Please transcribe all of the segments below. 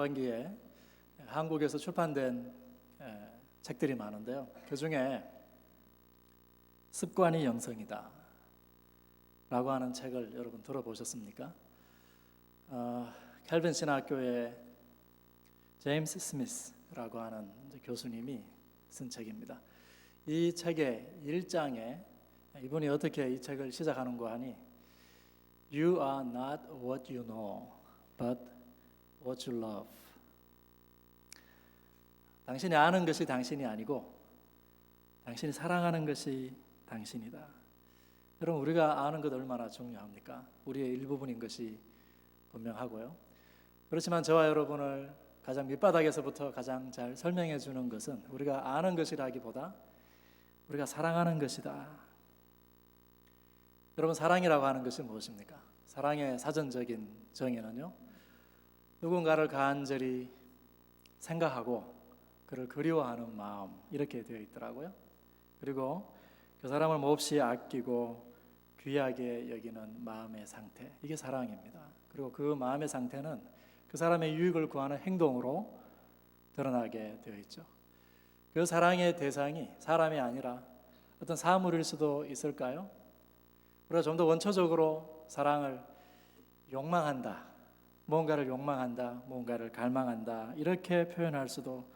하반기에 한국에서 출판된 책들이 많은데요. 그 중에 습관이 영성이다 라고 하는 책을 여러분 들어보셨습니까? 캘빈 신학교의 제임스 스미스라고 하는 교수님이 쓴 책입니다. 이 책의 1장에 이분이 어떻게 이 책을 시작하는가 하니 You are not what you know, but what you love. 당신이 아는 것이 당신이 아니고 당신이 사랑하는 것이 당신이다. 여러분, 우리가 아는 것 얼마나 중요합니까? 우리의 일부분인 것이 분명하고요. 그렇지만 저와 여러분을 가장 밑바닥에서부터 가장 잘 설명해 주는 것은 우리가 아는 것이라기보다 우리가 사랑하는 것이다. 여러분, 사랑이라고 하는 것이 무엇입니까? 사랑의 사전적인 정의는요, 누군가를 간절히 생각하고 그를 그리워하는 마음, 이렇게 되어 있더라고요. 그리고 그 사람을 몹시 아끼고 귀하게 여기는 마음의 상태, 이게 사랑입니다. 그리고 그 마음의 상태는 그 사람의 유익을 구하는 행동으로 드러나게 되어 있죠. 그 사랑의 대상이 사람이 아니라 어떤 사물일 수도 있을까요? 우리가 좀 더 원초적으로 사랑을 욕망한다, 뭔가를 욕망한다, 뭔가를 갈망한다, 이렇게 표현할 수도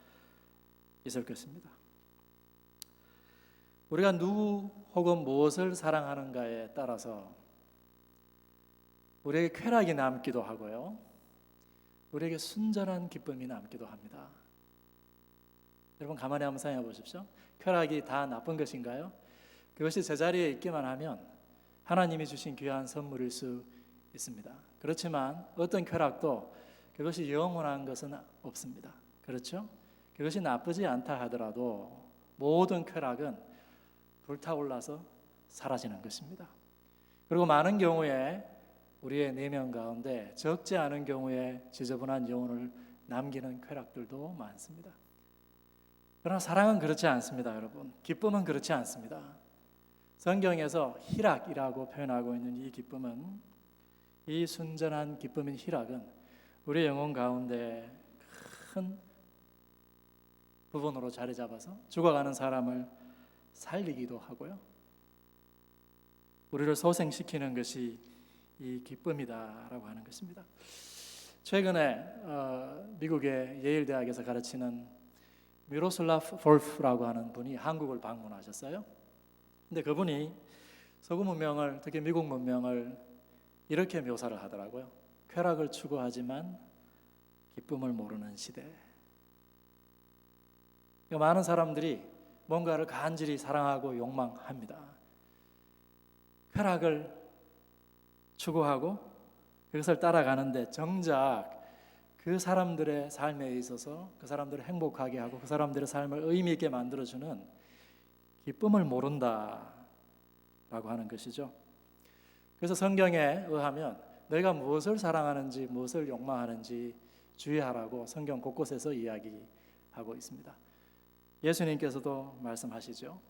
있을 것입니다. 우리가 누구 혹은 무엇을 사랑하는가에 따라서 우리에게 쾌락이 남기도 하고요, 우리에게 순전한 기쁨이 남기도 합니다. 여러분, 가만히 한번 생각해 보십시오. 쾌락이 다 나쁜 것인가요? 그것이 제자리에 있기만 하면 하나님이 주신 귀한 선물일 수 있습니다. 그렇지만 어떤 쾌락도 그것이 영원한 것은 없습니다. 그렇죠? 그것이 나쁘지 않다 하더라도 모든 쾌락은 불타올라서 사라지는 것입니다. 그리고 많은 경우에 우리의 내면 가운데 적지 않은 경우에 지저분한 영혼을 남기는 쾌락들도 많습니다. 그러나 사랑은 그렇지 않습니다, 여러분. 기쁨은 그렇지 않습니다. 성경에서 희락이라고 표현하고 있는 이 기쁨은, 이 순전한 기쁨인 희락은 우리의 영혼 가운데 큰 부분으로 자리 잡아서 죽어가는 사람을 살리기도 하고요, 우리를 소생시키는 것이 이 기쁨이다라고 하는 것입니다. 최근에 미국의 예일 대학에서 가르치는 미로슬라프 볼프라고 하는 분이 한국을 방문하셨어요. 근데 그분이 서구 문명을, 특히 미국 문명을 이렇게 묘사를 하더라고요. 쾌락을 추구하지만 기쁨을 모르는 시대. 많은 사람들이 뭔가를 간절히 사랑하고 욕망합니다. 쾌락을 추구하고 그것을 따라가는데 정작 그 사람들의 삶에 있어서 그 사람들을 행복하게 하고 그 사람들의 삶을 의미 있게 만들어주는 기쁨을 모른다라고 하는 것이죠. 그래서 성경에 의하면 너희가 무엇을 사랑하는지 무엇을 욕망하는지 주의하라고 성경 곳곳에서 이야기하고 있습니다. 예수님께서도 말씀하시죠.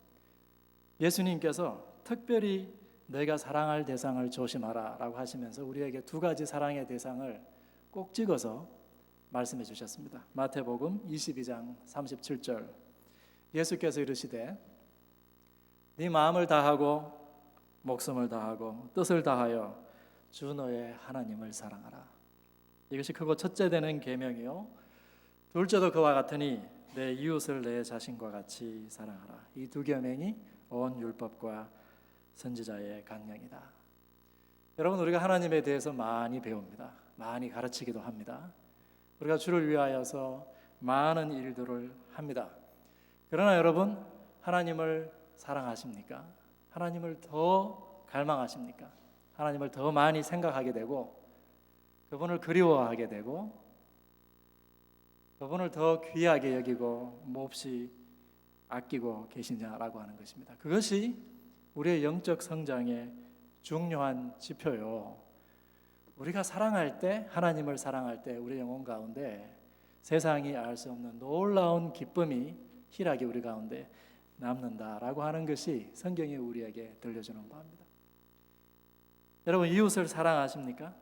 예수님께서 특별히 너희가 사랑할 대상을 조심하라 라고 하시면서 우리에게 두 가지 사랑의 대상을 꼭 찍어서 말씀해 주셨습니다. 마태복음 22장 37절, 예수께서 이르시되 네 마음을 다하고 목숨을 다하고 뜻을 다하여 주 너의 하나님을 사랑하라. 이것이 크고 첫째 되는 계명이요, 둘째도 그와 같으니 내 이웃을 내 자신과 같이 사랑하라. 이 두 계명이 온 율법과 선지자의 강령이다. 여러분, 우리가 하나님에 대해서 많이 배웁니다. 많이 가르치기도 합니다. 우리가 주를 위하여서 많은 일들을 합니다. 그러나 여러분, 하나님을 사랑하십니까? 하나님을 더 갈망하십니까? 하나님을 더 많이 생각하게 되고 그분을 그리워하게 되고 그분을 더 귀하게 여기고 몹시 아끼고 계시냐라고 하는 것입니다. 그것이 우리의 영적 성장의 중요한 지표요. 우리가 사랑할 때, 하나님을 사랑할 때 우리의 영혼 가운데 세상이 알 수 없는 놀라운 기쁨이, 희락이 우리 가운데 남는다라고 하는 것이 성경이 우리에게 들려주는 바입니다. 여러분, 이웃을 사랑하십니까?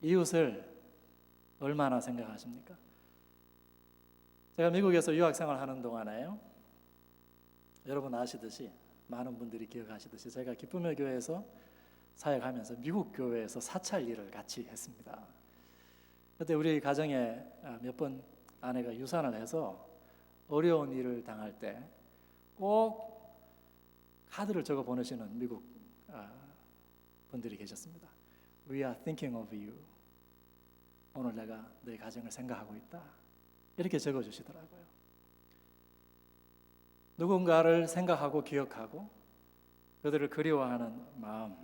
이웃을 얼마나 생각하십니까? 제가 미국에서 유학생활 하는 동안에요, 여러분 아시듯이, 많은 분들이 기억하시듯이 제가 기쁨의 교회에서 사역하면서 미국 교회에서 사찰 일을 같이 했습니다. 그때 우리 가정에 몇 번 아내가 유산을 해서 어려운 일을 당할 때 꼭 카드를 적어 보내시는 미국 분들이 계셨습니다. We are thinking of you. 오늘 내가 너희 가정을 생각하고 있다. 이렇게 적어 주시더라고요. 누군가를 생각하고 기억하고 그들을 그리워하는 마음,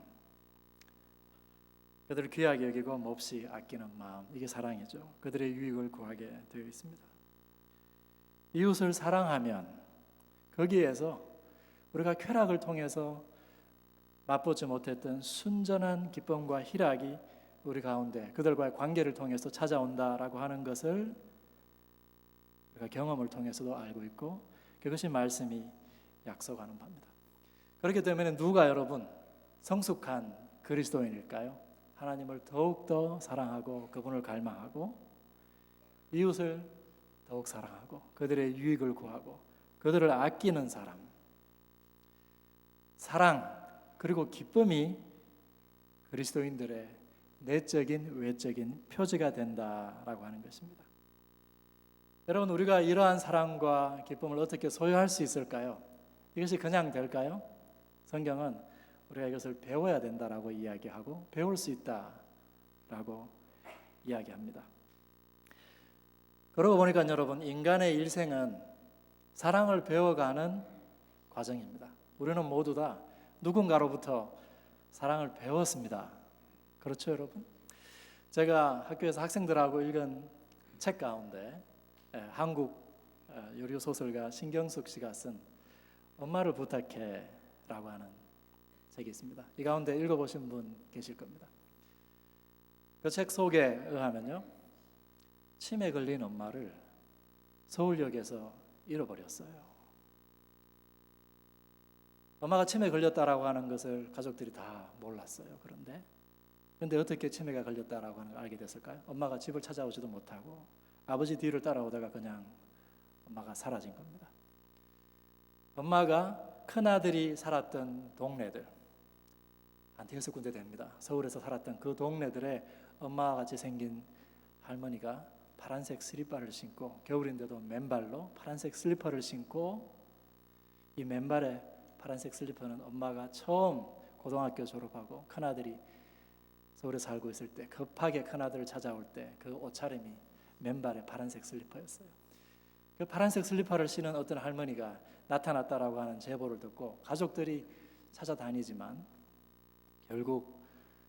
그들을 귀하게 여기고 몹시 아끼는 마음, 이게 사랑이죠. 그들의 유익을 구하게 되어 있습니다. 이웃을 사랑하면 거기에서 우리가 쾌락을 통해서 맛보지 못했던 순전한 기쁨과 희락이 우리 가운데 그들과의 관계를 통해서 찾아온다라고 하는 것을 우리가 경험을 통해서도 알고 있고, 그것이 말씀이 약속하는 바입니다. 그렇기 때문에 누가 여러분 성숙한 그리스도인일까요? 하나님을 더욱더 사랑하고 그분을 갈망하고 이웃을 더욱 사랑하고 그들의 유익을 구하고 그들을 아끼는 사람. 사랑 그리고 기쁨이 그리스도인들의 내적인 외적인 표지가 된다라고 하는 것입니다. 여러분, 우리가 이러한 사랑과 기쁨을 어떻게 소유할 수 있을까요? 이것이 그냥 될까요? 성경은 우리가 이것을 배워야 된다라고 이야기하고 배울 수 있다라고 이야기합니다. 그러고 보니까 여러분, 인간의 일생은 사랑을 배워가는 과정입니다. 우리는 모두 다 누군가로부터 사랑을 배웠습니다. 그렇죠, 여러분? 제가 학교에서 학생들하고 읽은 책 가운데 한국 요리 소설가 신경숙 씨가 쓴 엄마를 부탁해 라고 하는 책이 있습니다. 이 가운데 읽어보신 분 계실 겁니다. 그 책 속에 의하면요, 치매 걸린 엄마를 서울역에서 잃어버렸어요. 엄마가 치매에 걸렸다라고 하는 것을 가족들이 다 몰랐어요. 그런데 어떻게 치매가 걸렸다라고 하는 걸 알게 됐을까요? 엄마가 집을 찾아오지도 못하고 아버지 뒤를 따라오다가 그냥 엄마가 사라진 겁니다. 엄마가 큰아들이 살았던 동네들, 한 6군데 됩니다. 서울에서 살았던 그 동네들에 엄마와 같이 생긴 할머니가 파란색 슬리퍼를 신고, 겨울인데도 맨발로 파란색 슬리퍼를 신고, 이 맨발에 파란색 슬리퍼는 엄마가 처음 고등학교 졸업하고 큰아들이 서울에 살고 있을 때 급하게 큰아들을 찾아올 때 그 옷차림이 맨발에 파란색 슬리퍼였어요. 그 파란색 슬리퍼를 신은 어떤 할머니가 나타났다라고 하는 제보를 듣고 가족들이 찾아다니지만 결국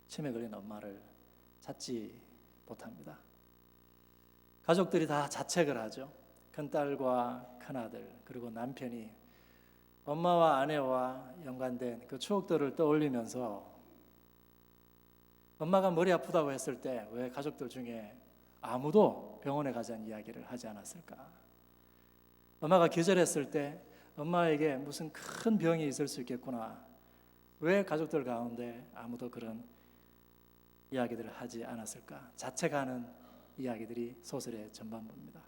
치매 걸린 엄마를 찾지 못합니다. 가족들이 다 자책을 하죠. 큰딸과 큰아들 그리고 남편이 엄마와 아내와 연관된 그 추억들을 떠올리면서 엄마가 머리 아프다고 했을 때 왜 가족들 중에 아무도 병원에 가자는 이야기를 하지 않았을까? 엄마가 기절했을 때 엄마에게 무슨 큰 병이 있을 수 있겠구나. 왜 가족들 가운데 아무도 그런 이야기들을 하지 않았을까? 자책하는 이야기들이 소설의 전반부입니다.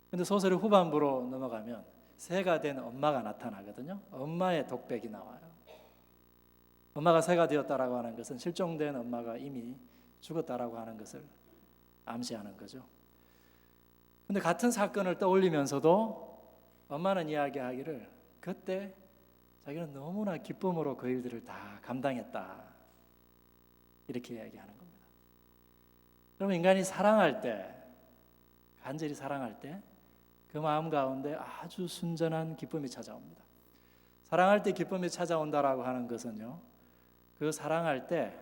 그런데 소설의 후반부로 넘어가면 새가 된 엄마가 나타나거든요. 엄마의 독백이 나와요. 엄마가 새가 되었다라고 하는 것은 실종된 엄마가 이미 죽었다라고 하는 것을 암시하는 거죠. 그런데 같은 사건을 떠올리면서도 엄마는 이야기하기를 그때 자기는 너무나 기쁨으로 그 일들을 다 감당했다, 이렇게 이야기하는 겁니다. 여러분, 인간이 사랑할 때, 간절히 사랑할 때 그 마음 가운데 아주 순전한 기쁨이 찾아옵니다. 사랑할 때 기쁨이 찾아온다라고 하는 것은요, 그 사랑할 때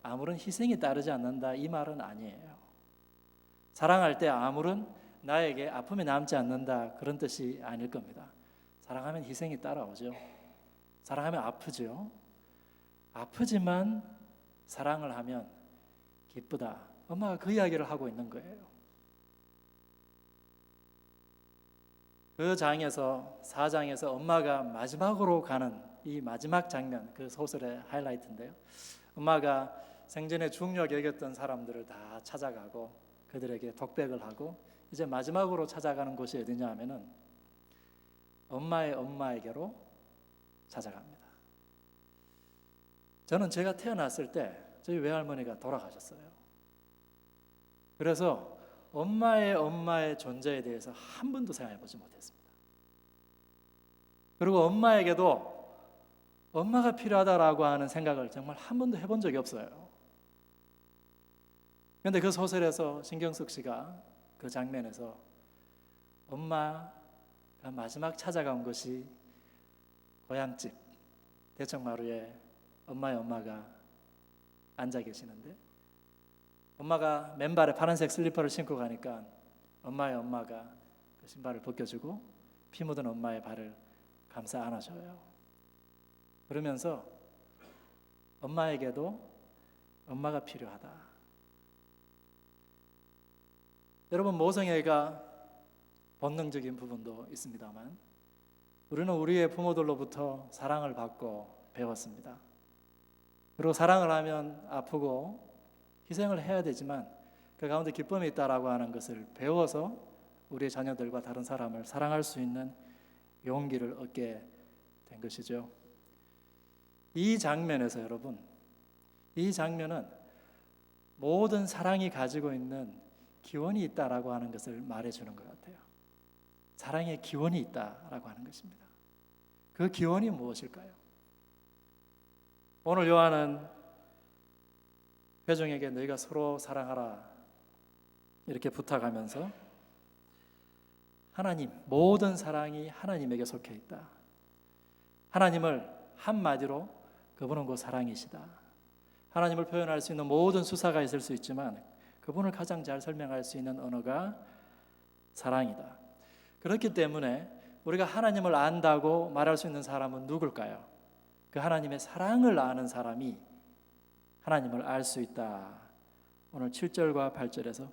아무런 희생이 따르지 않는다, 이 말은 아니에요. 사랑할 때 아무런 나에게 아픔이 남지 않는다, 그런 뜻이 아닐 겁니다. 사랑하면 희생이 따라오죠. 사랑하면 아프죠. 아프지만 사랑을 하면 기쁘다. 엄마가 그 이야기를 하고 있는 거예요. 그 장에서 4장에서 엄마가 마지막으로 가는 이 마지막 장면, 그 소설의 하이라이트인데요. 엄마가 생전에 중요하게 여겼던 사람들을 다 찾아가고 그들에게 독백을 하고 이제 마지막으로 찾아가는 곳이 어디냐 하면은 엄마의 엄마에게로 찾아갑니다. 저는 제가 태어났을 때 저희 외할머니가 돌아가셨어요. 그래서 엄마의 존재에 대해서 한 번도 생각해 보지 못했습니다. 그리고 엄마에게도 엄마가 필요하다라고 하는 생각을 정말 한 번도 해본 적이 없어요. 그런데 그 소설에서 신경숙 씨가 그 장면에서 엄마가 마지막 찾아간 곳이 고향집 대청마루에 엄마의 엄마가 앉아 계시는데 엄마가 맨발에 파란색 슬리퍼를 신고 가니까 엄마의 엄마가 그 신발을 벗겨주고 피 묻은 엄마의 발을 감싸 안아줘요. 그러면서 엄마에게도 엄마가 필요하다. 여러분, 모성애가 본능적인 부분도 있습니다만 우리는 우리의 부모들로부터 사랑을 받고 배웠습니다. 그리고 사랑을 하면 아프고 희생을 해야 되지만 그 가운데 기쁨이 있다라고 하는 것을 배워서 우리의 자녀들과 다른 사람을 사랑할 수 있는 용기를 얻게 된 것이죠. 이 장면에서 여러분, 이 장면은 모든 사랑이 가지고 있는 기원이 있다라고 하는 것을 말해주는 것 같아요. 사랑의 기원이 있다라고 하는 것입니다. 그 기원이 무엇일까요? 오늘 요한은 회중에게 너희가 서로 사랑하라 이렇게 부탁하면서 하나님, 모든 사랑이 하나님에게 속해 있다. 하나님을 한마디로 그분은 곧 사랑이시다. 하나님을 표현할 수 있는 모든 수사가 있을 수 있지만 그분을 가장 잘 설명할 수 있는 언어가 사랑이다. 그렇기 때문에 우리가 하나님을 안다고 말할 수 있는 사람은 누굴까요? 그 하나님의 사랑을 아는 사람이 하나님을 알 수 있다. 오늘 7절과 8절에서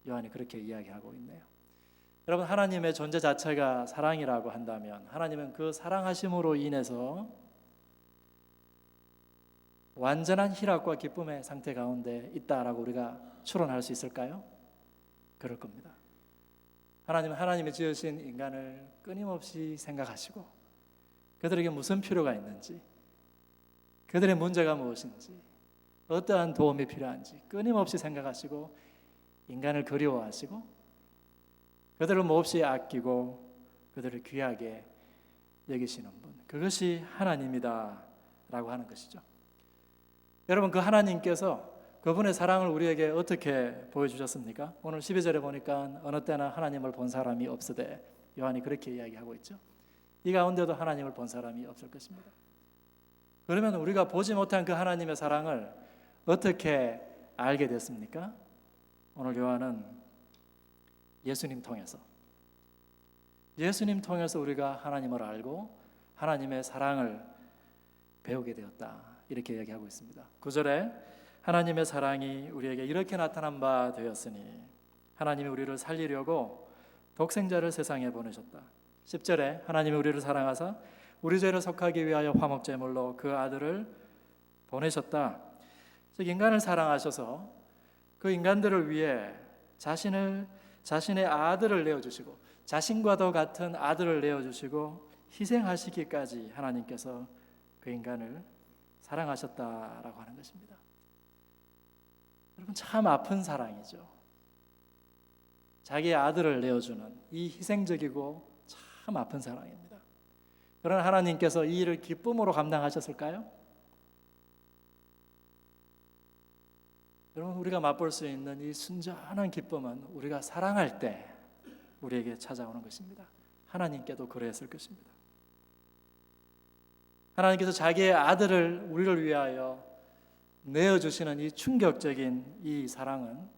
요한이 그렇게 이야기하고 있네요. 여러분, 하나님의 존재 자체가 사랑이라고 한다면 하나님은 그 사랑하심으로 인해서 완전한 희락과 기쁨의 상태 가운데 있다라고 우리가 추론할 수 있을까요? 그럴 겁니다. 하나님은 하나님이 지으신 인간을 끊임없이 생각하시고 그들에게 무슨 필요가 있는지, 그들의 문제가 무엇인지, 어떠한 도움이 필요한지 끊임없이 생각하시고 인간을 그리워하시고 그들을 몹시 아끼고 그들을 귀하게 여기시는 분, 그것이 하나님이다 라고 하는 것이죠. 여러분, 그 하나님께서 그분의 사랑을 우리에게 어떻게 보여주셨습니까? 오늘 12절에 보니까 어느 때나 하나님을 본 사람이 없으되, 요한이 그렇게 이야기하고 있죠. 이 가운데도 하나님을 본 사람이 없을 것입니다. 그러면 우리가 보지 못한 그 하나님의 사랑을 어떻게 알게 됐습니까? 오늘 요한은 예수님 통해서 우리가 하나님을 알고 하나님의 사랑을 배우게 되었다, 이렇게 이야기하고 있습니다. 9절에 하나님의 사랑이 우리에게 이렇게 나타난 바 되었으니 하나님이 우리를 살리려고 독생자를 세상에 보내셨다. 10절에 하나님이 우리를 사랑하사 우리 죄를 속하기 위하여 화목제물로 그 아들을 보내셨다. 즉, 인간을 사랑하셔서 그 인간들을 위해 자신의 아들을 내어주시고 자신과도 같은 아들을 내어주시고 희생하시기까지 하나님께서 그 인간을 사랑하셨다라고 하는 것입니다. 여러분, 참 아픈 사랑이죠. 자기의 아들을 내어주는 이 희생적이고 참 아픈 사랑입니다. 그러나 하나님께서 이 일을 기쁨으로 감당하셨을까요? 여러분, 우리가 맛볼 수 있는 이 순전한 기쁨은 우리가 사랑할 때 우리에게 찾아오는 것입니다. 하나님께도 그랬을 것입니다. 하나님께서 자기의 아들을 우리를 위하여 내어주시는 이 충격적인 이 사랑은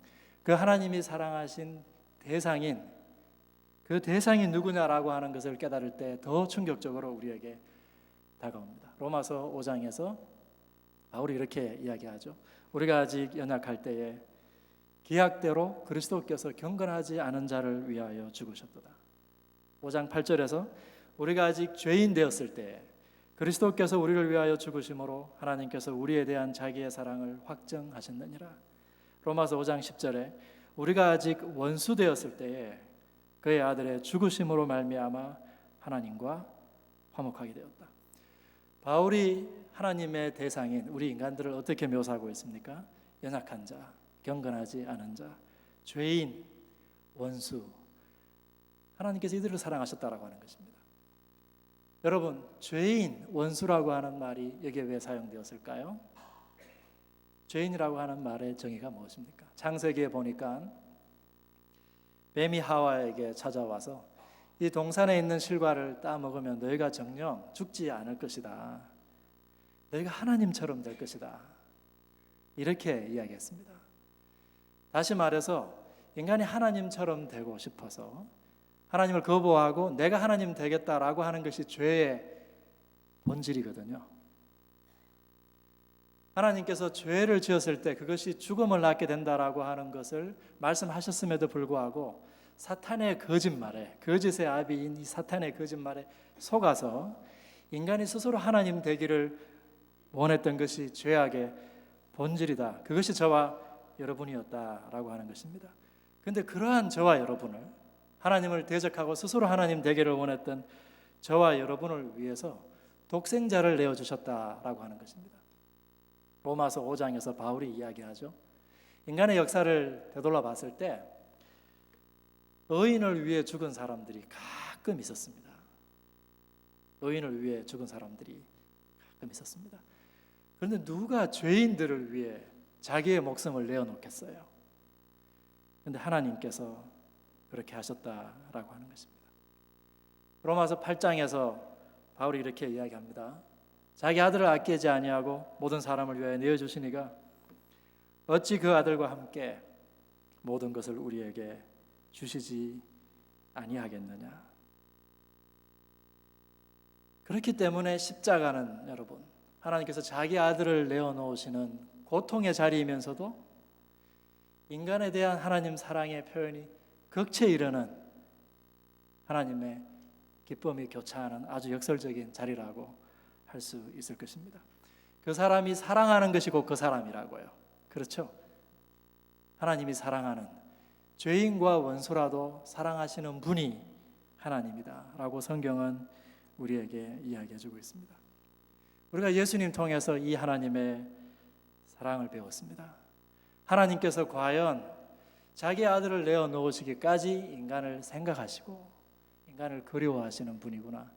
그 하나님이 사랑하신 대상인, 그 대상이 누구냐라고 하는 것을 깨달을 때 더 충격적으로 우리에게 다가옵니다. 로마서 5장에서 바울이 이렇게 이야기하죠. 우리가 아직 연약할 때에 기약대로 그리스도께서 경건하지 않은 자를 위하여 죽으셨도다. 5장 8절에서 우리가 아직 죄인 되었을 때에 그리스도께서 우리를 위하여 죽으심으로 하나님께서 우리에 대한 자기의 사랑을 확정하셨느니라. 로마서 5장 10절에 우리가 아직 원수 되었을 때에 그의 아들의 죽으심으로 말미암아 하나님과 화목하게 되었다. 바울이 하나님의 대상인 우리 인간들을 어떻게 묘사하고 있습니까? 연약한 자, 경건하지 않은 자, 죄인, 원수. 하나님께서 이들을 사랑하셨다라고 하는 것입니다. 여러분, 죄인, 원수라고 하는 말이 여기에 왜 사용되었을까요? 죄인이라고 하는 말의 정의가 무엇입니까? 창세기에 보니까 뱀이 하와에게 찾아와서 이 동산에 있는 실과를 따먹으면 너희가 정녕 죽지 않을 것이다. 너희가 하나님처럼 될 것이다. 이렇게 이야기했습니다. 다시 말해서 인간이 하나님처럼 되고 싶어서 하나님을 거부하고 내가 하나님 되겠다라고 하는 것이 죄의 본질이거든요. 하나님께서 죄를 지었을 때 그것이 죽음을 낳게 된다라고 하는 것을 말씀하셨음에도 불구하고 사탄의 거짓말에, 거짓의 아비인 이 사탄의 거짓말에 속아서 인간이 스스로 하나님 되기를 원했던 것이 죄악의 본질이다. 그것이 저와 여러분이었다라고 하는 것입니다. 그런데 그러한 저와 여러분을, 하나님을 대적하고 스스로 하나님 되기를 원했던 저와 여러분을 위해서 독생자를 내어주셨다라고 하는 것입니다. 로마서 5장에서 바울이 이야기하죠. 인간의 역사를 되돌아 봤을 때 의인을 위해 죽은 사람들이 가끔 있었습니다. 의인을 위해 죽은 사람들이 가끔 있었습니다. 그런데 누가 죄인들을 위해 자기의 목숨을 내어놓겠어요? 그런데 하나님께서 그렇게 하셨다라고 하는 것입니다. 로마서 8장에서 바울이 이렇게 이야기합니다. 자기 아들을 아끼지 아니하고 모든 사람을 위하여 내어주시니가 어찌 그 아들과 함께 모든 것을 우리에게 주시지 아니하겠느냐. 그렇기 때문에 십자가는 여러분, 하나님께서 자기 아들을 내어놓으시는 고통의 자리이면서도 인간에 대한 하나님 사랑의 표현이 극치에 이르는 하나님의 기쁨이 교차하는 아주 역설적인 자리라고 할 수 있을 것입니다. 그 사람이 사랑하는 것이 곧 그 사람이라고요. 그렇죠? 하나님이 사랑하는, 죄인과 원수라도 사랑하시는 분이 하나님이다 라고 성경은 우리에게 이야기해 주고 있습니다. 우리가 예수님 통해서 이 하나님의 사랑을 배웠습니다. 하나님께서 과연 자기 아들을 내어놓으시기까지 인간을 생각하시고 인간을 그리워하시는 분이구나,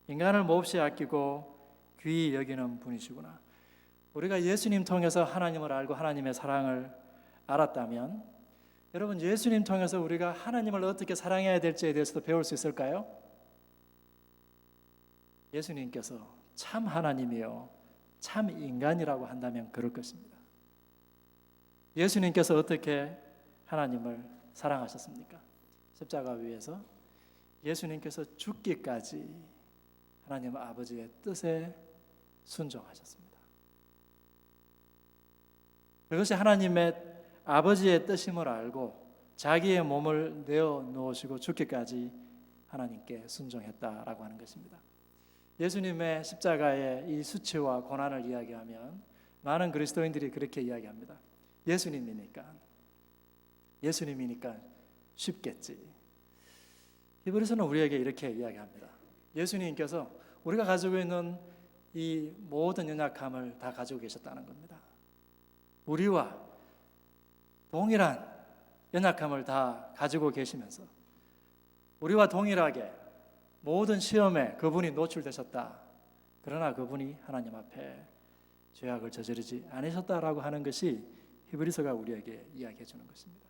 인간을 몹시 아끼고 귀히 여기는 분이시구나. 우리가 예수님 통해서 하나님을 알고 하나님의 사랑을 알았다면 여러분, 예수님 통해서 우리가 하나님을 어떻게 사랑해야 될지에 대해서도 배울 수 있을까요? 예수님께서 참 하나님이요 참 인간이라고 한다면 그럴 것입니다. 예수님께서 어떻게 하나님을 사랑하셨습니까? 십자가 위에서 예수님께서 죽기까지 하나님 아버지의 뜻에 순종하셨습니다. 그것이 하나님의 아버지의 뜻임을 알고 자기의 몸을 내어놓으시고 죽기까지 하나님께 순종했다라고 하는 것입니다. 예수님의 십자가의 이 수치와 고난을 이야기하면 많은 그리스도인들이 그렇게 이야기합니다. 예수님이니까 쉽겠지. 히브리서는 우리에게 이렇게 이야기합니다. 예수님께서 우리가 가지고 있는 이 모든 연약함을 다 가지고 계셨다는 겁니다. 우리와 동일한 연약함을 다 가지고 계시면서 우리와 동일하게 모든 시험에 그분이 노출되셨다. 그러나 그분이 하나님 앞에 죄악을 저지르지 않으셨다라고 하는 것이 히브리서가 우리에게 이야기해 주는 것입니다.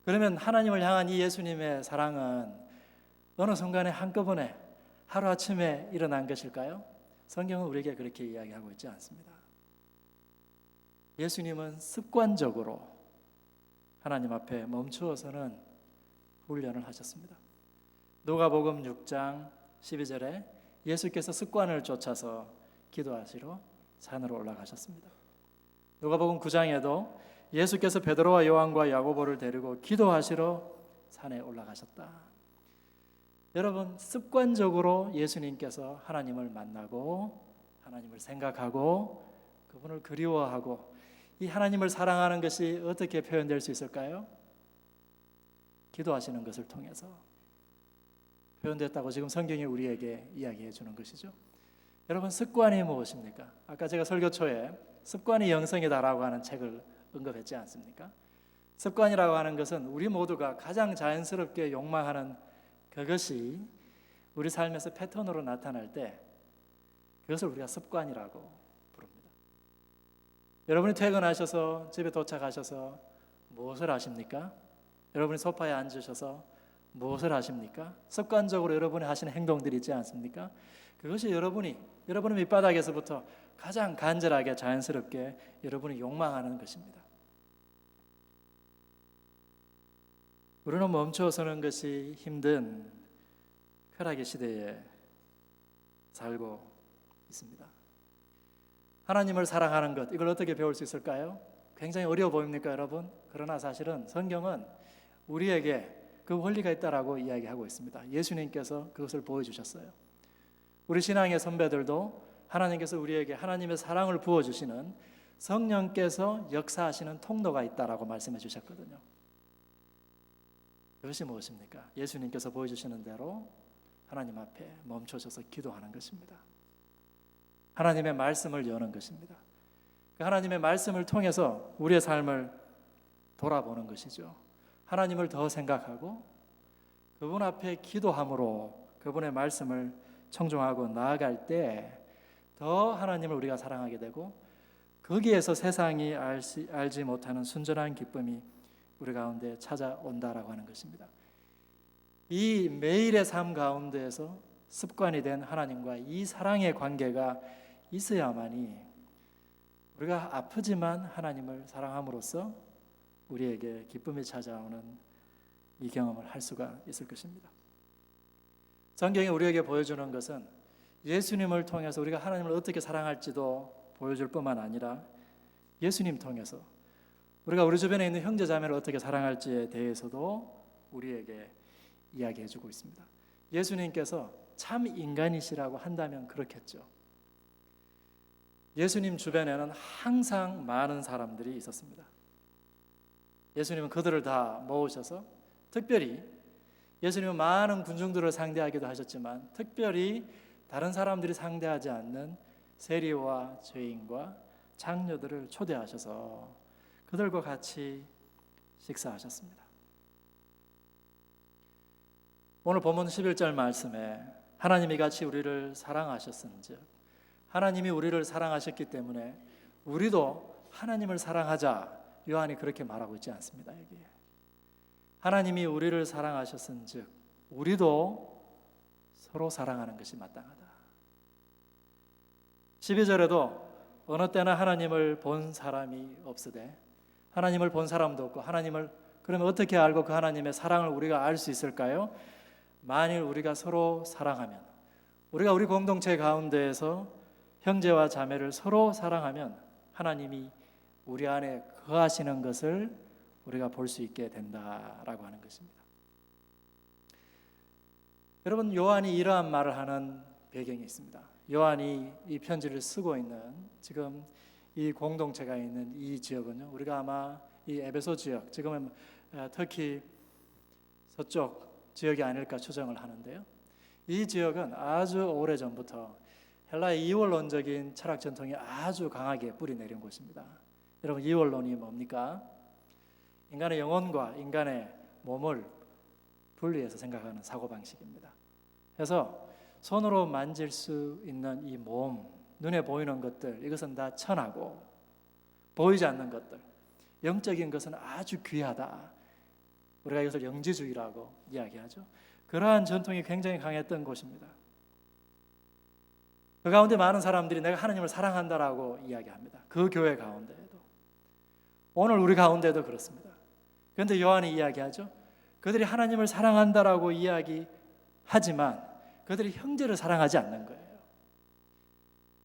그러면 하나님을 향한 이 예수님의 사랑은 어느 순간에 한꺼번에 하루아침에 일어난 것일까요? 성경은 우리에게 그렇게 이야기하고 있지 않습니다. 예수님은 습관적으로 하나님 앞에 멈추어서는 훈련을 하셨습니다. 누가복음 6장 12절에 예수께서 습관을 쫓아서 기도하시러 산으로 올라가셨습니다. 누가복음 9장에도 예수께서 베드로와 요한과 야고보를 데리고 기도하시러 산에 올라가셨다. 여러분, 습관적으로 예수님께서 하나님을 만나고 하나님을 생각하고 그분을 그리워하고 이 하나님을 사랑하는 것이 어떻게 표현될 수 있을까요? 기도하시는 것을 통해서 표현됐다고 지금 성경이 우리에게 이야기해 주는 것이죠. 여러분, 습관이 무엇입니까? 아까 제가 설교 초에 습관이 영성이다라고 하는 책을 언급했지 않습니까? 습관이라고 하는 것은 우리 모두가 가장 자연스럽게 욕망하는 그것이 우리 삶에서 패턴으로 나타날 때 그것을 우리가 습관이라고 부릅니다. 여러분이 퇴근하셔서 집에 도착하셔서 무엇을 하십니까? 여러분이 소파에 앉으셔서 무엇을 하십니까? 습관적으로 여러분이 하시는 행동들이 있지 않습니까? 그것이 여러분의 밑바닥에서부터 가장 간절하게 자연스럽게 여러분이 욕망하는 것입니다. 우리는 멈춰서는 것이 힘든 쾌락의 시대에 살고 있습니다. 하나님을 사랑하는 것, 이걸 어떻게 배울 수 있을까요? 굉장히 어려워 보입니까, 여러분? 그러나 사실은 성경은 우리에게 그 원리가 있다라고 이야기하고 있습니다. 예수님께서 그것을 보여주셨어요. 우리 신앙의 선배들도 하나님께서 우리에게 하나님의 사랑을 부어주시는 성령께서 역사하시는 통로가 있다라고 말씀해 주셨거든요. 그것이 무엇입니까? 예수님께서 보여주시는 대로 하나님 앞에 멈춰서서 기도하는 것입니다. 하나님의 말씀을 여는 것입니다. 하나님의 말씀을 통해서 우리의 삶을 돌아보는 것이죠. 하나님을 더 생각하고 그분 앞에 기도함으로 그분의 말씀을 청종하고 나아갈 때 더 하나님을 우리가 사랑하게 되고 거기에서 세상이 알지 못하는 순전한 기쁨이 우리 가운데 찾아온다라고 하는 것입니다. 이 매일의 삶 가운데에서 습관이 된 하나님과 이 사랑의 관계가 있어야만이 우리가 아프지만 하나님을 사랑함으로써 우리에게 기쁨이 찾아오는 이 경험을 할 수가 있을 것입니다. 성경이 우리에게 보여주는 것은 예수님을 통해서 우리가 하나님을 어떻게 사랑할지도 보여줄 뿐만 아니라 예수님 통해서 우리가 우리 주변에 있는 형제 자매를 어떻게 사랑할지에 대해서도 우리에게 이야기해 주고 있습니다. 예수님께서 참 인간이시라고 한다면 그렇겠죠. 예수님 주변에는 항상 많은 사람들이 있었습니다. 예수님은 그들을 다 모으셔서 특별히 예수님은 많은 군중들을 상대하기도 하셨지만 특별히 다른 사람들이 상대하지 않는 세리와 죄인과 장녀들을 초대하셔서 그들과 같이 식사하셨습니다. 오늘 본문 11절 말씀에 하나님이 같이 우리를 사랑하셨은즉 하나님이 우리를 사랑하셨기 때문에 우리도 하나님을 사랑하자, 요한이 그렇게 말하고 있지 않습니다. 여기에 하나님이 우리를 사랑하셨은즉 우리도 서로 사랑하는 것이 마땅하다. 12절에도 어느 때나 하나님을 본 사람이 없으되 하나님을 본 사람도 없고 하나님을 그러면 어떻게 알고 그 하나님의 사랑을 우리가 알 수 있을까요? 만일 우리가 서로 사랑하면, 우리가 우리 공동체 가운데에서 형제와 자매를 서로 사랑하면 하나님이 우리 안에 거하시는 것을 우리가 볼 수 있게 된다라고 하는 것입니다. 여러분, 요한이 이러한 말을 하는 배경이 있습니다. 요한이 이 편지를 쓰고 있는 지금 이 공동체가 있는 이 지역은요, 우리가 아마 이 에베소 지역, 지금은 터키 서쪽 지역이 아닐까 추정을 하는데요. 이 지역은 아주 오래전부터 헬라의 이원론적인 철학 전통이 아주 강하게 뿌리 내린 곳입니다. 여러분, 이원론이 뭡니까? 인간의 영혼과 인간의 몸을 분리해서 생각하는 사고방식입니다. 그래서 손으로 만질 수 있는 이 몸, 눈에 보이는 것들, 이것은 다 천하고 보이지 않는 것들, 영적인 것은 아주 귀하다. 우리가 이것을 영지주의라고 이야기하죠. 그러한 전통이 굉장히 강했던 곳입니다. 그 가운데 많은 사람들이 내가 하나님을 사랑한다라고 이야기합니다. 그 교회 가운데에도. 오늘 우리 가운데도 그렇습니다. 그런데 요한이 이야기하죠. 그들이 하나님을 사랑한다라고 이야기하지만 그들이 형제를 사랑하지 않는 거예요.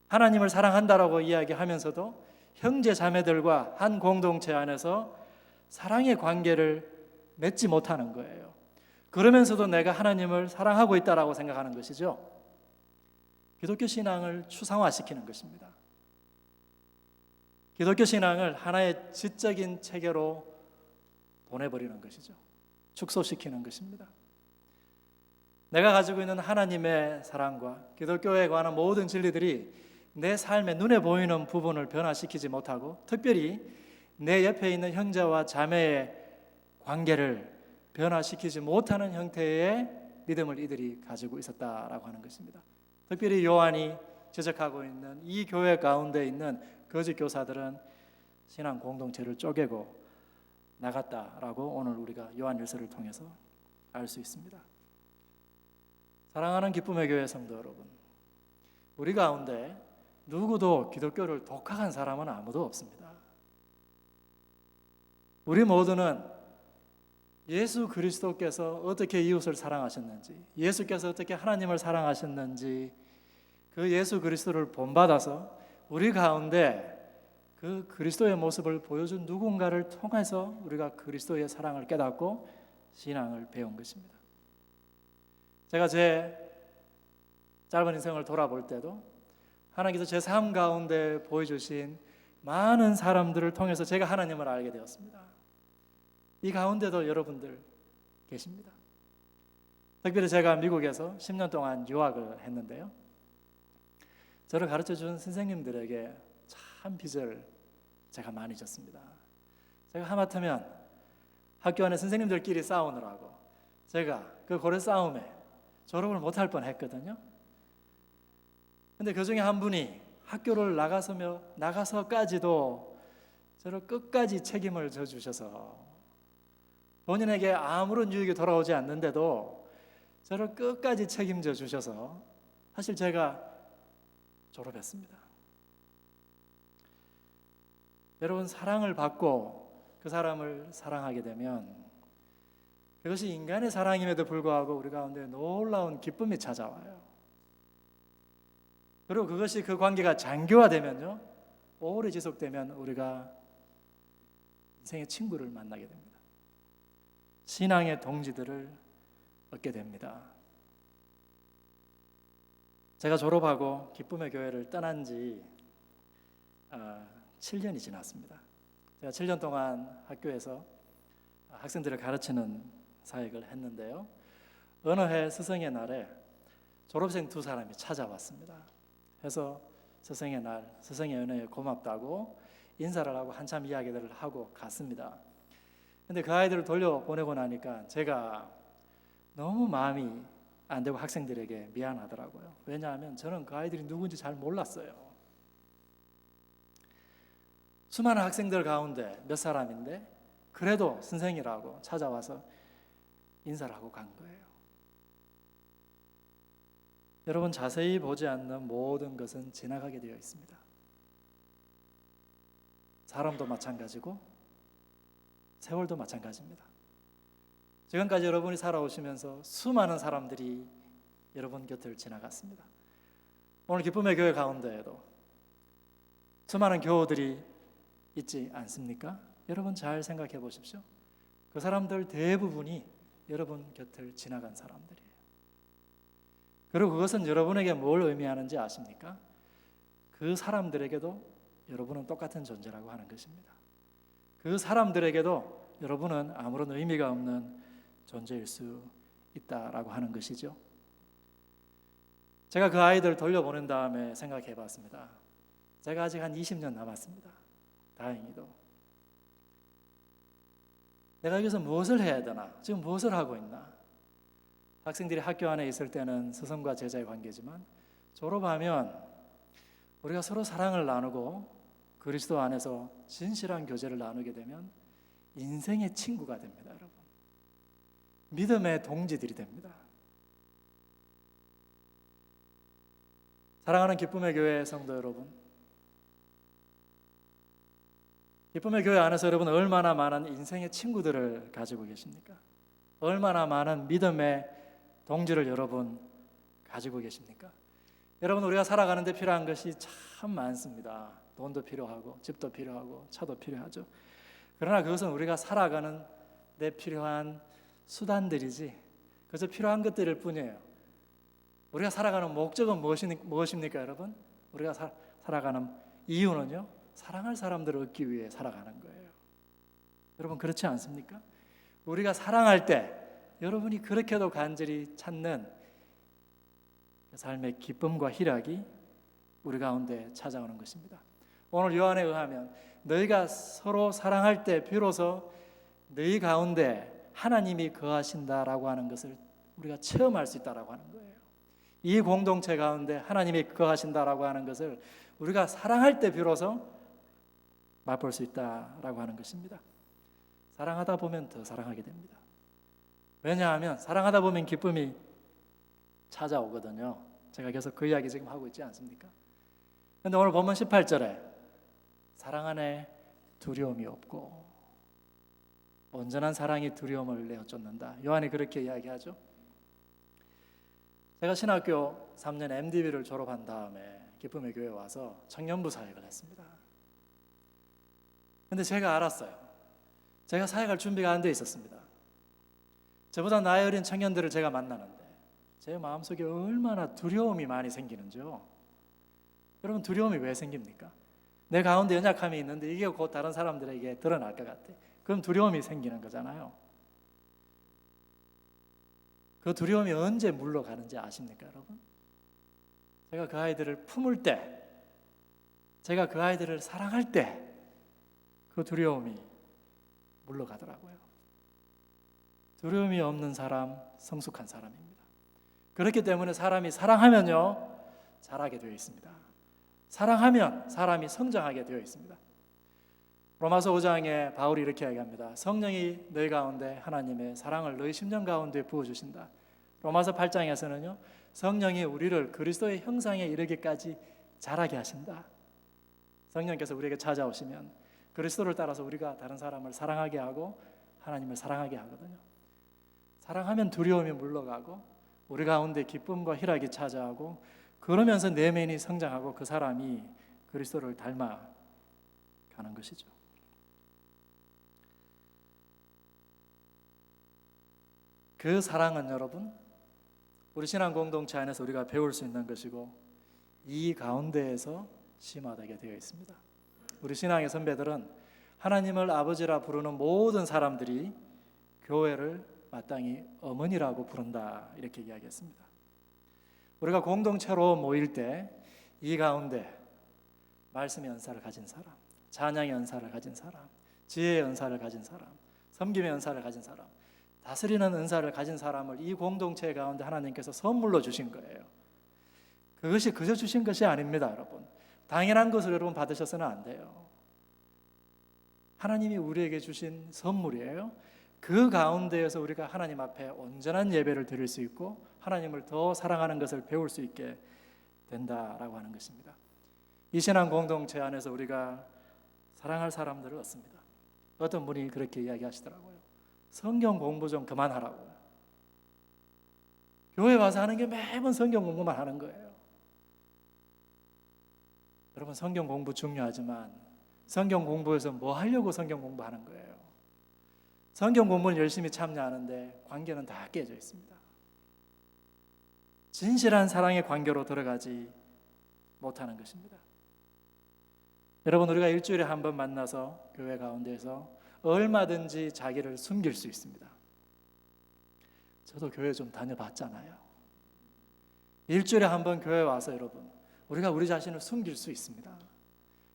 하나님을 사랑한다라고 이야기하면서도 형제 자매들과 한 공동체 안에서 사랑의 관계를 맺지 못하는 거예요. 그러면서도 내가 하나님을 사랑하고 있다라고 생각하는 것이죠. 기독교 신앙을 추상화시키는 것입니다. 기독교 신앙을 하나의 지적인 체계로 보내버리는 것이죠. 축소시키는 것입니다. 내가 가지고 있는 하나님의 사랑과 기독교에 관한 모든 진리들이 내 삶의 눈에 보이는 부분을 변화시키지 못하고, 특별히 내 옆에 있는 형제와 자매의 관계를 변화시키지 못하는 형태의 믿음을 이들이 가지고 있었다라고 하는 것입니다. 특별히 요한이 지적하고 있는 이 교회 가운데 있는 거짓 교사들은 신앙 공동체를 쪼개고 나갔다라고 오늘 우리가 요한일서를 통해서 알 수 있습니다. 사랑하는 기쁨의 교회 성도 여러분, 우리 가운데 누구도 기독교를 독학한 사람은 아무도 없습니다. 우리 모두는 예수 그리스도께서 어떻게 이웃을 사랑하셨는지, 예수께서 어떻게 하나님을 사랑하셨는지, 그 예수 그리스도를 본받아서 우리 가운데 그 그리스도의 모습을 보여준 누군가를 통해서 우리가 그리스도의 사랑을 깨닫고 신앙을 배운 것입니다. 제가 제 짧은 인생을 돌아볼 때도 하나님께서 제 삶 가운데 보여주신 많은 사람들을 통해서 제가 하나님을 알게 되었습니다. 이 가운데도 여러분들 계십니다. 특별히 제가 미국에서 10년 동안 유학을 했는데요, 저를 가르쳐준 선생님들에게 참 빚을 제가 많이 졌습니다. 제가 하마터면 학교 안에 선생님들끼리 싸우느라고 제가 그 고래 싸움에 졸업을 못할 뻔했거든요. 근데 그 중에 한 분이 학교를 나가서까지도 저를 끝까지 책임을 져주셔서, 본인에게 아무런 유익이 돌아오지 않는데도 저를 끝까지 책임져 주셔서 사실 제가 졸업했습니다. 여러분, 사랑을 받고 그 사람을 사랑하게 되면 그것이 인간의 사랑임에도 불구하고 우리 가운데 놀라운 기쁨이 찾아와요. 그리고 그것이 그 관계가 장기화되면요, 오래 지속되면 우리가 인생의 친구를 만나게 됩니다. 신앙의 동지들을 얻게 됩니다. 제가 졸업하고 기쁨의 교회를 떠난 지 7년이 지났습니다. 제가 7년 동안 학교에서 학생들을 가르치는 사역을 했는데요, 어느 해 스승의 날에 졸업생 2사람이 찾아왔습니다. 해서 스승의 날, 스승의 은혜에 고맙다고 인사를 하고 한참 이야기들을 하고 갔습니다. 근데 그 아이들을 돌려보내고 나니까 제가 너무 마음이 안 되고 학생들에게 미안하더라고요. 왜냐하면 저는 그 아이들이 누군지 잘 몰랐어요. 수많은 학생들 가운데 몇 사람인데 그래도 선생이라고 찾아와서 인사를 하고 간 거예요. 여러분, 자세히 보지 않는 모든 것은 지나가게 되어 있습니다. 사람도 마찬가지고 세월도 마찬가지입니다. 지금까지 여러분이 살아오시면서 수많은 사람들이 여러분 곁을 지나갔습니다. 오늘 기쁨의 교회 가운데에도 수많은 교우들이 있지 않습니까? 여러분 잘 생각해 보십시오. 그 사람들 대부분이 여러분 곁을 지나간 사람들이에요. 그리고 그것은 여러분에게 뭘 의미하는지 아십니까? 그 사람들에게도 여러분은 똑같은 존재라고 하는 것입니다. 그 사람들에게도 여러분은 아무런 의미가 없는 존재일 수 있다라고 하는 것이죠. 제가 그 아이들 돌려보낸 다음에 생각해 봤습니다. 제가 아직 한 20년 남았습니다. 다행히도. 내가 여기서 무엇을 해야 되나? 지금 무엇을 하고 있나? 학생들이 학교 안에 있을 때는 스승과 제자의 관계지만 졸업하면 우리가 서로 사랑을 나누고 그리스도 안에서 진실한 교제를 나누게 되면 인생의 친구가 됩니다, 여러분. 믿음의 동지들이 됩니다. 사랑하는 기쁨의 교회 성도 여러분, 기쁨의 교회 안에서 여러분 얼마나 많은 인생의 친구들을 가지고 계십니까? 얼마나 많은 믿음의 동지를 여러분 가지고 계십니까? 여러분, 우리가 살아가는 데 필요한 것이 참 많습니다. 돈도 필요하고 집도 필요하고 차도 필요하죠. 그러나 그것은 우리가 살아가는 데 필요한 수단들이지 그저 필요한 것들일 뿐이에요. 우리가 살아가는 목적은 무엇입니까, 여러분? 우리가 살아가는 이유는요, 사랑할 사람들을 얻기 위해 살아가는 거예요. 여러분, 그렇지 않습니까? 우리가 사랑할 때 여러분이 그렇게도 간절히 찾는 삶의 기쁨과 희락이 우리 가운데 찾아오는 것입니다. 오늘 요한에 의하면 너희가 서로 사랑할 때 비로소 너희 가운데 하나님이 거하신다라고 하는 것을 우리가 체험할 수 있다라고 하는 거예요. 이 공동체 가운데 하나님이 거하신다라고 하는 것을 우리가 사랑할 때 비로소 맛볼 수 있다라고 하는 것입니다. 사랑하다 보면 더 사랑하게 됩니다. 왜냐하면 사랑하다 보면 기쁨이 찾아오거든요. 제가 계속 그 이야기 지금 하고 있지 않습니까? 그런데 오늘 본문 18절에 사랑 안에 두려움이 없고 온전한 사랑이 두려움을 내어 쫓는다. 요한이 그렇게 이야기하죠. 제가 신학교 3년 MDB를 졸업한 다음에 기쁨의 교회에 와서 청년부 사역을 했습니다. 그런데 제가 알았어요. 제가 사역할 준비가 안 돼 있었습니다. 저보다 나이 어린 청년들을 제가 만나는데 제 마음속에 얼마나 두려움이 많이 생기는지요. 여러분, 두려움이 왜 생깁니까? 내 가운데 연약함이 있는데 이게 곧 다른 사람들에게 드러날 것 같아. 그럼 두려움이 생기는 거잖아요. 그 두려움이 언제 물러가는지 아십니까, 여러분? 제가 그 아이들을 품을 때, 제가 그 아이들을 사랑할 때 그 두려움이 물러가더라고요. 두려움이 없는 사람, 성숙한 사람입니다. 그렇기 때문에 사람이 사랑하면요, 자라게 되어 있습니다. 사랑하면 사람이 성장하게 되어 있습니다. 로마서 5장에 바울이 이렇게 이야기합니다. 성령이 너희 가운데 하나님의 사랑을 너희 심령 가운데 부어주신다. 로마서 8장에서는요, 성령이 우리를 그리스도의 형상에 이르기까지 자라게 하신다. 성령께서 우리에게 찾아오시면 그리스도를 따라서 우리가 다른 사람을 사랑하게 하고 하나님을 사랑하게 하거든요. 사랑하면 두려움이 물러가고 우리 가운데 기쁨과 희락이 찾아오고 그러면서 내면이 성장하고 그 사람이 그리스도를 닮아가는 것이죠. 그 사랑은 여러분, 우리 신앙 공동체 안에서 우리가 배울 수 있는 것이고 이 가운데에서 심화되게 되어 있습니다. 우리 신앙의 선배들은 하나님을 아버지라 부르는 모든 사람들이 교회를 마땅히 어머니라고 부른다, 이렇게 이야기했습니다. 우리가 공동체로 모일 때 이 가운데 말씀의 은사를 가진 사람, 찬양의 은사를 가진 사람, 지혜의 은사를 가진 사람, 섬김의 은사를 가진 사람, 다스리는 은사를 가진 사람을 이 공동체 가운데 하나님께서 선물로 주신 거예요. 그것이 그저 주신 것이 아닙니다, 여러분. 당연한 것을 여러분 받으셔서는 안 돼요. 하나님이 우리에게 주신 선물이에요. 그 가운데에서 우리가 하나님 앞에 온전한 예배를 드릴 수 있고 하나님을 더 사랑하는 것을 배울 수 있게 된다라고 하는 것입니다. 이 신앙 공동체 안에서 우리가 사랑할 사람들을 얻습니다. 어떤 분이 그렇게 이야기하시더라고요. 성경 공부 좀 그만하라고. 교회 와서 하는 게 매번 성경 공부만 하는 거예요. 여러분, 성경 공부 중요하지만 성경 공부에서 뭐 하려고 성경 공부하는 거예요? 성경 공부는 열심히 참여하는데 관계는 다 깨져 있습니다. 진실한 사랑의 관계로 들어가지 못하는 것입니다. 여러분, 우리가 일주일에 한 번 만나서 교회 가운데서 얼마든지 자기를 숨길 수 있습니다. 저도 교회 좀 다녀봤잖아요. 일주일에 한 번 교회 와서 여러분, 우리가 우리 자신을 숨길 수 있습니다.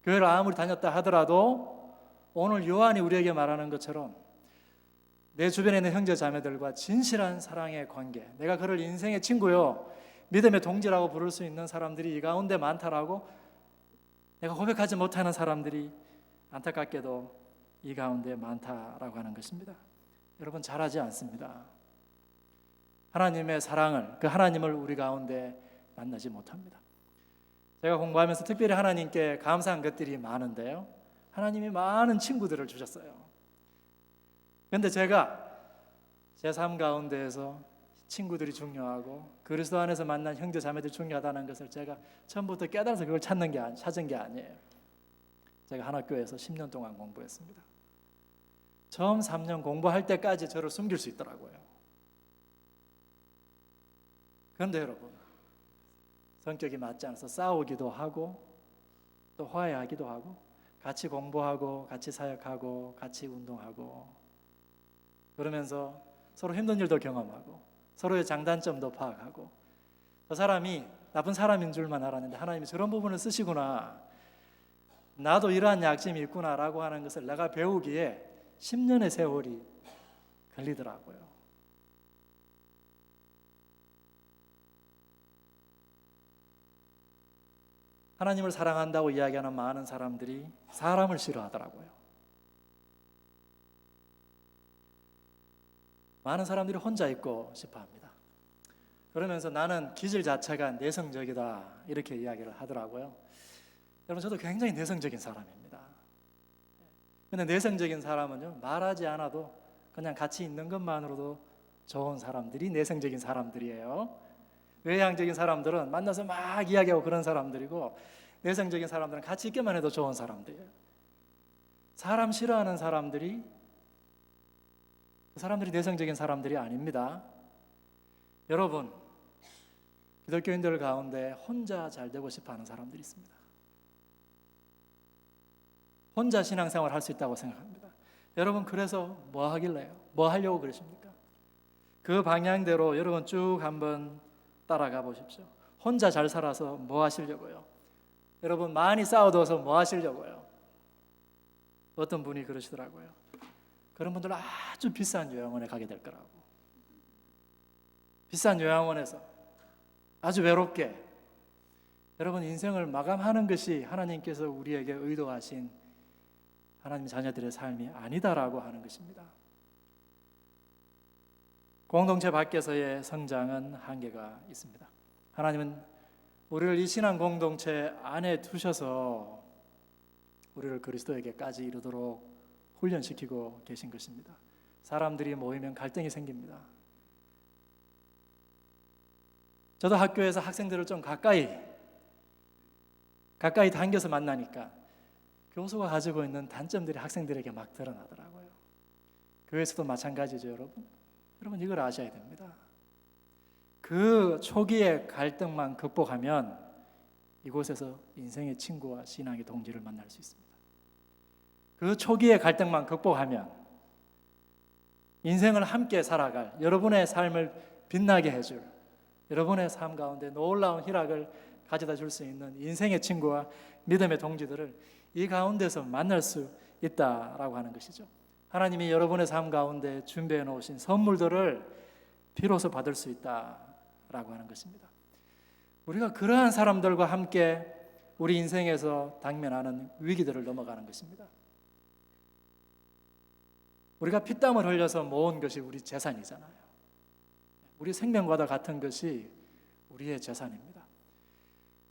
교회를 아무리 다녔다 하더라도 오늘 요한이 우리에게 말하는 것처럼 내 주변에 있는 형제 자매들과 진실한 사랑의 관계, 내가 그를 인생의 친구요, 믿음의 동지라고 부를 수 있는 사람들이 이 가운데 많다라고 내가 고백하지 못하는 사람들이 안타깝게도 이 가운데 많다라고 하는 것입니다. 여러분, 잘하지 않습니다. 하나님의 사랑을, 그 하나님을 우리 가운데 만나지 못합니다. 제가 공부하면서 특별히 하나님께 감사한 것들이 많은데요, 하나님이 많은 친구들을 주셨어요. 그런데 제가 제 삶 가운데에서 친구들이 중요하고 그리스도 안에서 만난 형제 자매들이 중요하다는 것을 제가 처음부터 깨달아서 그걸 찾은 게 아니에요. 제가 한학교에서 10년 동안 공부했습니다. 처음 3년 공부할 때까지 저를 숨길 수 있더라고요. 그런데 여러분, 성격이 맞지 않아서 싸우기도 하고 또 화해하기도 하고 같이 공부하고 같이 사역하고 같이 운동하고 그러면서 서로 힘든 일도 경험하고 서로의 장단점도 파악하고 저 사람이 나쁜 사람인 줄만 알았는데 하나님이 저런 부분을 쓰시구나, 나도 이러한 약점이 있구나라고 하는 것을 내가 배우기에 10년의 세월이 걸리더라고요. 하나님을 사랑한다고 이야기하는 많은 사람들이 사람을 싫어하더라고요. 많은 사람들이 혼자 있고 싶어 합니다. 그러면서 나는 기질 자체가 내성적이다 이렇게 이야기를 하더라고요. 여러분, 저도 굉장히 내성적인 사람입니다. 근데 내성적인 사람은요, 말하지 않아도 그냥 같이 있는 것만으로도 좋은 사람들이 내성적인 사람들이에요. 외향적인 사람들은 만나서 막 이야기하고 그런 사람들이고, 내성적인 사람들은 같이 있기만 해도 좋은 사람들이에요. 사람 싫어하는 사람들이 그 사람들이 내성적인 사람들이 아닙니다. 여러분, 기독교인들 가운데 혼자 잘 되고 싶어하는 사람들이 있습니다. 혼자 신앙생활 할 수 있다고 생각합니다. 여러분, 그래서 뭐 하길래요? 뭐 하려고 그러십니까? 그 방향대로 여러분 쭉 한번 따라가 보십시오. 혼자 잘 살아서 뭐 하시려고요? 여러분, 많이 쌓아둬서 뭐 하시려고요? 어떤 분이 그러시더라고요. 그런 분들은 아주 비싼 요양원에 가게 될 거라고. 비싼 요양원에서 아주 외롭게. 여러분, 인생을 마감하는 것이 하나님께서 우리에게 의도하신 하나님 자녀들의 삶이 아니다라고 하는 것입니다. 공동체 밖에서의 성장은 한계가 있습니다. 하나님은 우리를 이 신앙 공동체 안에 두셔서 우리를 그리스도에게까지 이르도록 훈련시키고 계신 것입니다. 사람들이 모이면 갈등이 생깁니다. 저도 학교에서 학생들을 좀 가까이 당겨서 만나니까 교수가 가지고 있는 단점들이 학생들에게 막 드러나더라고요. 교회에서도 마찬가지죠, 여러분. 여러분, 이걸 아셔야 됩니다. 그 초기의 갈등만 극복하면 이곳에서 인생의 친구와 신앙의 동지를 만날 수 있습니다. 그 초기의 갈등만 극복하면 인생을 함께 살아갈, 여러분의 삶을 빛나게 해줄, 여러분의 삶 가운데 놀라운 희락을 가져다 줄 수 있는 인생의 친구와 믿음의 동지들을 이 가운데서 만날 수 있다라고 하는 것이죠. 하나님이 여러분의 삶 가운데 준비해 놓으신 선물들을 비로소 받을 수 있다라고 하는 것입니다. 우리가 그러한 사람들과 함께 우리 인생에서 당면하는 위기들을 넘어가는 것입니다. 우리가 피땀을 흘려서 모은 것이 우리 재산이잖아요. 우리 생명과도 같은 것이 우리의 재산입니다.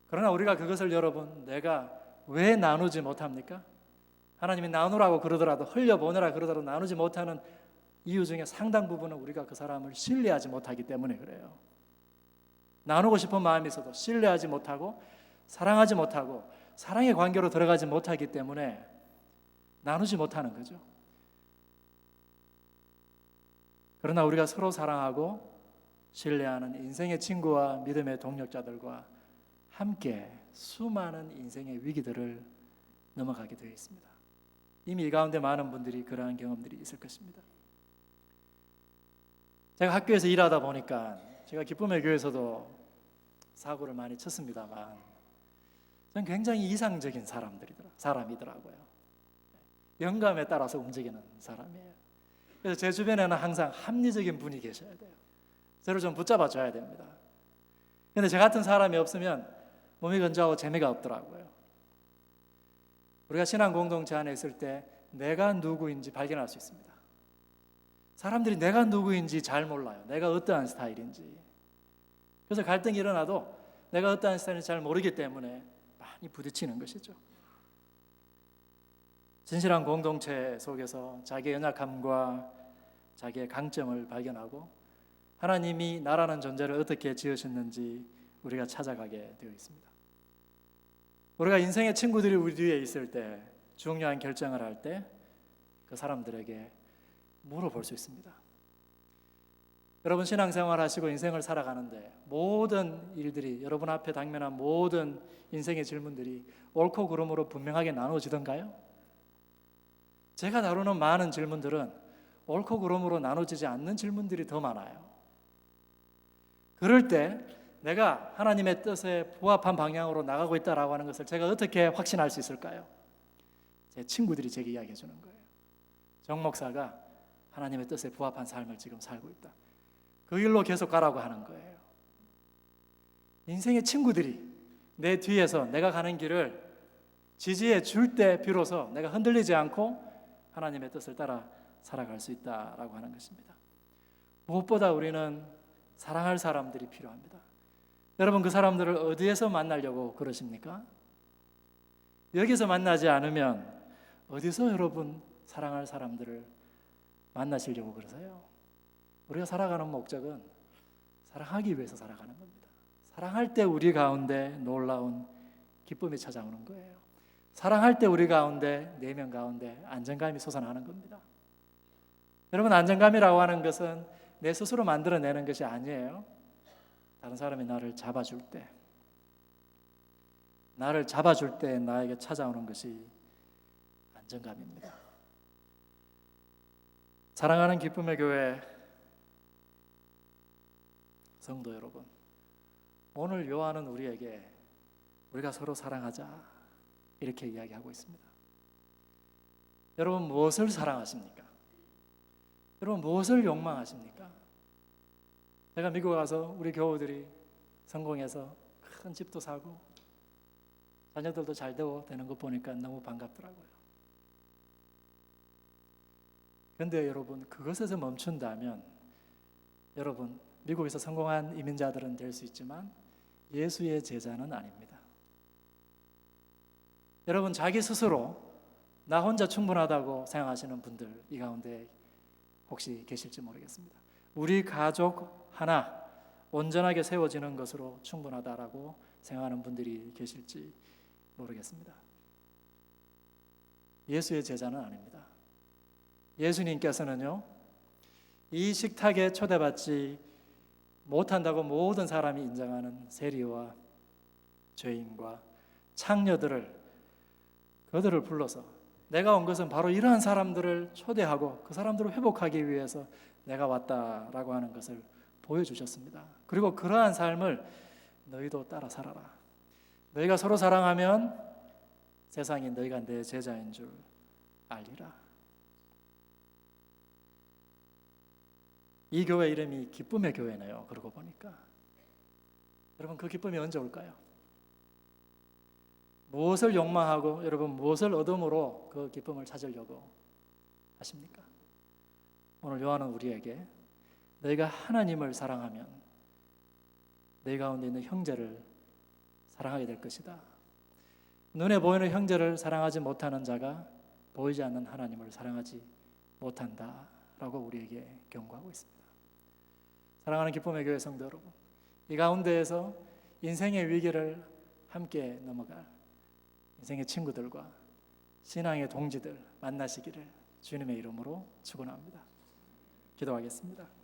그러나 우리가 그것을 여러분, 내가 왜 나누지 못합니까? 하나님이 나누라고 그러더라도, 흘려보내라 그러더라도 나누지 못하는 이유 중에 상당 부분은 우리가 그 사람을 신뢰하지 못하기 때문에 그래요. 나누고 싶은 마음이 있어도 신뢰하지 못하고 사랑하지 못하고 사랑의 관계로 들어가지 못하기 때문에 나누지 못하는 거죠. 그러나 우리가 서로 사랑하고 신뢰하는 인생의 친구와 믿음의 동력자들과 함께 수많은 인생의 위기들을 넘어가게 되어 있습니다. 이미 이 가운데 많은 분들이 그러한 경험들이 있을 것입니다. 제가 학교에서 일하다 보니까 제가 기쁨의 교회에서도 사고를 많이 쳤습니다만 저는 굉장히 이상적인 사람이더라고요. 영감에 따라서 움직이는 사람이에요. 그래서 제 주변에는 항상 합리적인 분이 계셔야 돼요. 저를 좀 붙잡아 줘야 됩니다. 그런데 저 같은 사람이 없으면 몸이 건조하고 재미가 없더라고요. 우리가 신앙 공동체 안에 있을 때 내가 누구인지 발견할 수 있습니다. 사람들이 내가 누구인지 잘 몰라요. 내가 어떠한 스타일인지. 그래서 갈등이 일어나도 내가 어떠한 스타일인지 잘 모르기 때문에 많이 부딪히는 것이죠. 진실한 공동체 속에서 자기의 연약함과 자기의 강점을 발견하고 하나님이 나라는 존재를 어떻게 지으셨는지 우리가 찾아가게 되어 있습니다. 우리가 인생의 친구들이 우리 뒤에 있을 때, 중요한 결정을 할 때 그 사람들에게 물어볼 수 있습니다. 여러분, 신앙생활 하시고 인생을 살아가는데 모든 일들이, 여러분 앞에 당면한 모든 인생의 질문들이 옳고 그름으로 분명하게 나누어지던가요? 제가 다루는 많은 질문들은 옳고 그름으로 나눠지지 않는 질문들이 더 많아요. 그럴 때 내가 하나님의 뜻에 부합한 방향으로 나가고 있다라고 하는 것을 제가 어떻게 확신할 수 있을까요? 제 친구들이 제게 이야기해 주는 거예요. 정 목사가 하나님의 뜻에 부합한 삶을 지금 살고 있다. 그 길로 계속 가라고 하는 거예요. 인생의 친구들이 내 뒤에서 내가 가는 길을 지지해 줄 때 비로소 내가 흔들리지 않고 하나님의 뜻을 따라 살아갈 수 있다라고 하는 것입니다. 무엇보다 우리는 사랑할 사람들이 필요합니다. 여러분, 그 사람들을 어디에서 만나려고 그러십니까? 여기서 만나지 않으면 어디서 여러분 사랑할 사람들을 만나시려고 그러세요? 우리가 살아가는 목적은 사랑하기 위해서 살아가는 겁니다. 사랑할 때 우리 가운데 놀라운 기쁨이 찾아오는 거예요. 사랑할 때 우리 가운데, 내면 가운데 안정감이 솟아나는 겁니다. 여러분, 안정감이라고 하는 것은 내 스스로 만들어내는 것이 아니에요. 다른 사람이 나를 잡아줄 때 나에게 찾아오는 것이 안정감입니다. 사랑하는 기쁨의 교회 성도 여러분, 오늘 요한은 우리에게 우리가 서로 사랑하자 이렇게 이야기하고 있습니다. 여러분, 무엇을 사랑하십니까? 여러분, 무엇을 욕망하십니까? 제가 미국 와서 우리 교우들이 성공해서 큰 집도 사고 자녀들도 잘 되는 거 보니까 너무 반갑더라고요. 그런데 여러분, 그것에서 멈춘다면 여러분, 미국에서 성공한 이민자들은 될 수 있지만 예수의 제자는 아닙니다. 여러분, 자기 스스로 나 혼자 충분하다고 생각하시는 분들 이 가운데 혹시 계실지 모르겠습니다. 우리 가족 하나 온전하게 세워지는 것으로 충분하다라고 생각하는 분들이 계실지 모르겠습니다. 예수의 제자는 아닙니다. 예수님께서는요, 이 식탁에 초대받지 못한다고 모든 사람이 인정하는 세리와 죄인과 창녀들을 그들을 불러서 내가 온 것은 바로 이러한 사람들을 초대하고 그 사람들을 회복하기 위해서 내가 왔다라고 하는 것을 보여주셨습니다. 그리고 그러한 삶을 너희도 따라 살아라. 너희가 서로 사랑하면 세상이 너희가 내 제자인 줄 알리라. 이 교회 이름이 기쁨의 교회네요. 그러고 보니까 여러분, 그 기쁨이 언제 올까요? 무엇을 욕망하고 여러분 무엇을 얻음으로 그 기쁨을 찾으려고 하십니까? 오늘 요한은 우리에게 너희가 하나님을 사랑하면 너희 가운데 있는 형제를 사랑하게 될 것이다. 눈에 보이는 형제를 사랑하지 못하는 자가 보이지 않는 하나님을 사랑하지 못한다라고 우리에게 경고하고 있습니다. 사랑하는 기쁨의 교회 성도 여러분, 이 가운데에서 인생의 위기를 함께 넘어갈 인생의 친구들과 신앙의 동지들 만나시기를 주님의 이름으로 축원합니다. 기도하겠습니다.